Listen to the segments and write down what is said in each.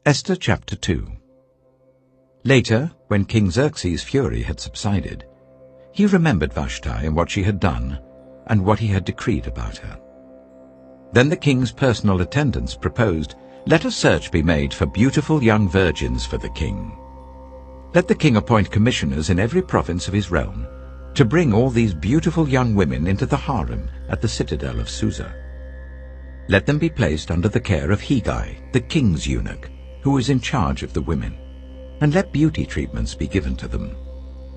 Esther Chapter 2. Later, when King Xerxes' fury had subsided, he remembered Vashti and what she had done, and what he had decreed about her. Then the king's personal attendants proposed, "Let a search be made for beautiful young virgins for the king. Let the king appoint commissioners in every province of his realm to bring all these beautiful young women into the harem at the citadel of Susa. Let them be placed under the care of Hegai, the king's eunuch, who is in charge of the women, and let beauty treatments be given to them.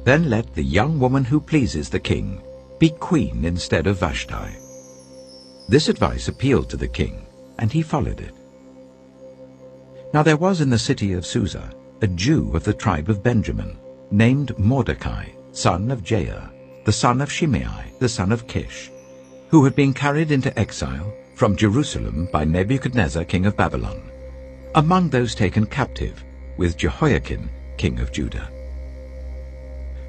Then let the young woman who pleases the king be queen instead of Vashti." This advice appealed to the king, and he followed it. Now there was in the city of Susa a Jew of the tribe of Benjamin, named Mordecai, son of Jair, the son of Shimei, the son of Kish, who had been carried into exile from Jerusalem by Nebuchadnezzar king of Babylon, among those taken captive with Jehoiakim king of Judah.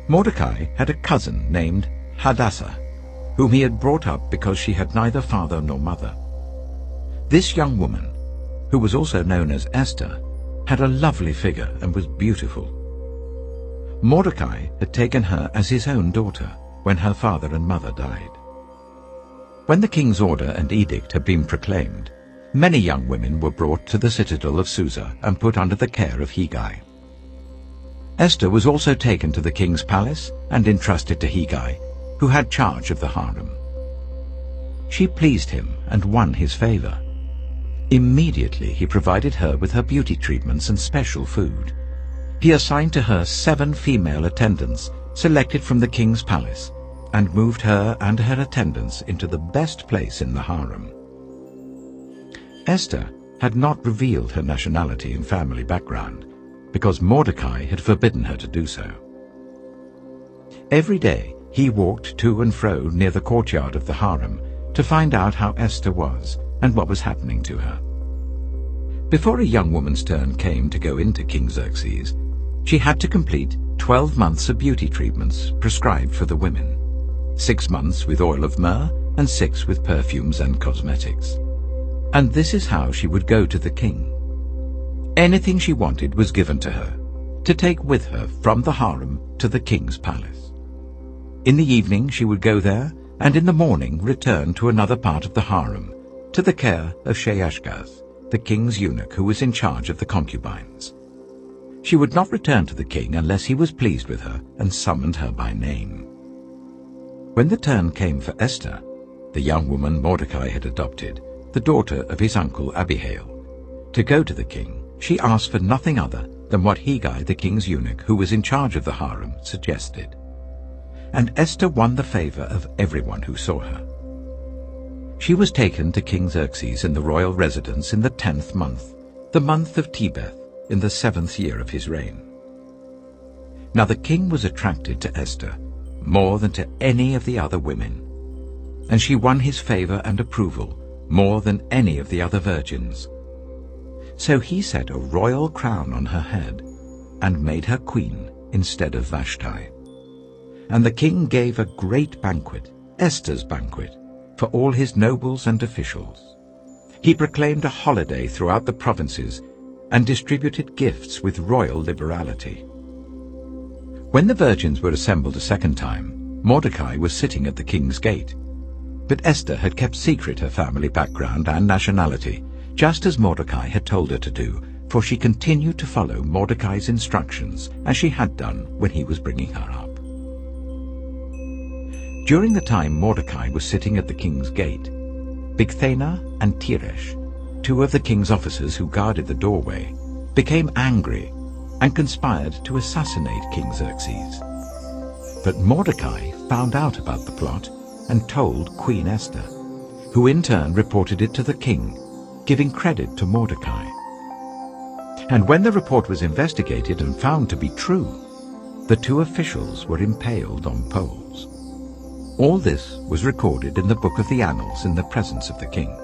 Mordecai had a cousin named Hadassah, whom he had brought up because she had neither father nor mother. This young woman, who was also known as Esther, had a lovely figure and was beautiful. Mordecai had taken her as his own daughter when her father and mother died. When the king's order and edict had been proclaimed, many young women were brought to the citadel of Susa and put under the care of Hegai. Esther was also taken to the king's palace and entrusted to Hegai, who had charge of the harem. She pleased him and won his favor. Immediately he provided her with her beauty treatments and special food. He assigned to her 7 female attendants selected from the king's palace, and moved her and her attendants into the best place in the harem. Esther had not revealed her nationality and family background, because Mordecai had forbidden her to do so. Every day he walked to and fro near the courtyard of the harem to find out how Esther was and what was happening to her. Before a young woman's turn came to go into King Xerxes, she had to complete 12 months of beauty treatments prescribed for the women, 6 months with oil of myrrh and 6 with perfumes and cosmetics. And this is how she would go to the king. Anything she wanted was given to her, to take with her from the harem to the king's palace. In the evening she would go there, and in the morning return to another part of the harem, to the care of Sheashgaz, the king's eunuch who was in charge of the concubines. She would not return to the king unless he was pleased with her and summoned her by name. When the turn came for Esther, the young woman Mordecai had adopted, the daughter of his uncle Abihail, to go to the king, she asked for nothing other than what Hegai, the king's eunuch, who was in charge of the harem, suggested. And Esther won the favor of everyone who saw her. She was taken to King Xerxes in the royal residence in the 10th month, the month of Tebeth, in the 7th year of his reign. Now the king was attracted to Esther more than to any of the other women, and she won his favor and approval more than any of the other virgins. So he set a royal crown on her head and made her queen instead of Vashti. And the king gave a great banquet, Esther's banquet, for all his nobles and officials. He proclaimed a holiday throughout the provinces and distributed gifts with royal liberality. When the virgins were assembled a second time, Mordecai was sitting at the king's gate. But Esther had kept secret her family background and nationality, just as Mordecai had told her to do, for she continued to follow Mordecai's instructions as she had done when he was bringing her up. During the time Mordecai was sitting at the king's gate, Bigthana and Teresh, 2 of the king's officers who guarded the doorway, became angry and conspired to assassinate King Xerxes. But Mordecai found out about the plot and told Queen Esther, who in turn reported it to the king, giving credit to Mordecai. And when the report was investigated and found to be true, the 2 officials were impaled on poles. All this was recorded in the book of the annals in the presence of the king.